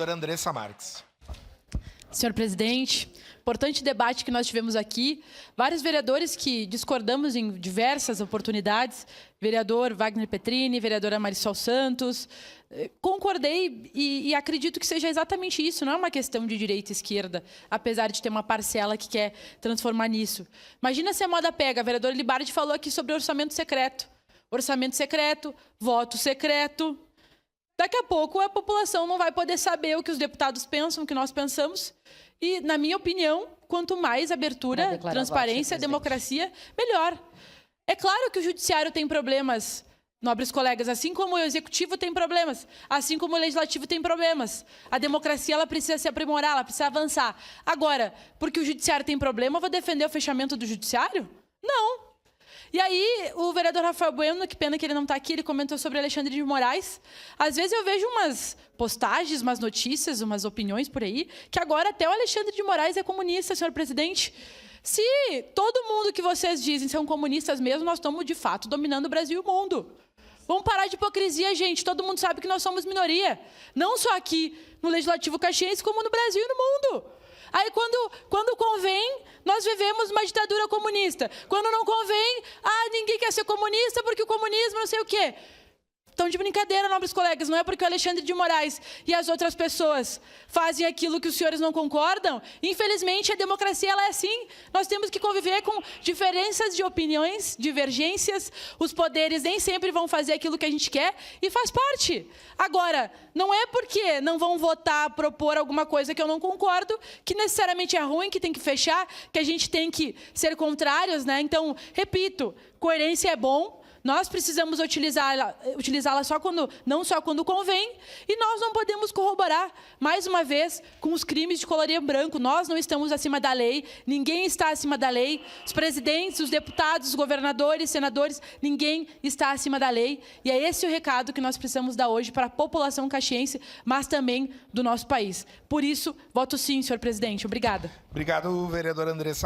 vereadora Andressa Marques. Senhor presidente, importante debate que nós tivemos aqui. Vários vereadores que discordamos em diversas oportunidades. Vereador Wagner Petrini, vereadora Marisol Santos. Concordei e acredito que seja exatamente isso. Não é uma questão de direita e esquerda, apesar de ter uma parcela que quer transformar nisso. Imagina se a moda pega. A vereadora Libardi falou aqui sobre orçamento secreto. Orçamento secreto, voto secreto. Daqui a pouco a população não vai poder saber o que os deputados pensam, o que nós pensamos. E, na minha opinião, quanto mais abertura, transparência, democracia, melhor. É claro que o judiciário tem problemas, nobres colegas, assim como o executivo tem problemas, assim como o legislativo tem problemas. A democracia ela precisa se aprimorar, ela precisa avançar. Agora, porque o judiciário tem problema, eu vou defender o fechamento do judiciário? Não. E aí, o vereador Rafael Bueno, que pena que ele não está aqui, ele comentou sobre Alexandre de Moraes. Às vezes eu vejo umas postagens, umas notícias, umas opiniões por aí, que agora até o Alexandre de Moraes é comunista, senhor presidente. Se todo mundo que vocês dizem são comunistas mesmo, nós estamos, de fato, dominando o Brasil e o mundo. Vamos parar de hipocrisia, gente. Todo mundo sabe que nós somos minoria. Não só aqui no Legislativo Caxiense, como no Brasil e no mundo. Aí, quando convém, nós vivemos uma ditadura comunista. Quando não convém, ninguém quer ser comunista porque o comunismo não sei o quê. Estão de brincadeira, nobres colegas. Não é porque o Alexandre de Moraes e as outras pessoas fazem aquilo que os senhores não concordam. Infelizmente, a democracia ela é assim. Nós temos que conviver com diferenças de opiniões, divergências. Os poderes nem sempre vão fazer aquilo que a gente quer e faz parte. Agora, não é porque não vão votar, propor alguma coisa que eu não concordo, que necessariamente é ruim, que tem que fechar, que a gente tem que ser contrários, né? Então, repito, coerência é bom. Nós precisamos utilizá-la não só quando convém, e nós não podemos corroborar, mais uma vez, com os crimes de colorir branco. Nós não estamos acima da lei, ninguém está acima da lei. Os presidentes, os deputados, os governadores, senadores, ninguém está acima da lei. E é esse o recado que nós precisamos dar hoje para a população caxiense, mas também do nosso país. Por isso, voto sim, senhor presidente. Obrigada. Obrigado, vereadora Andressa.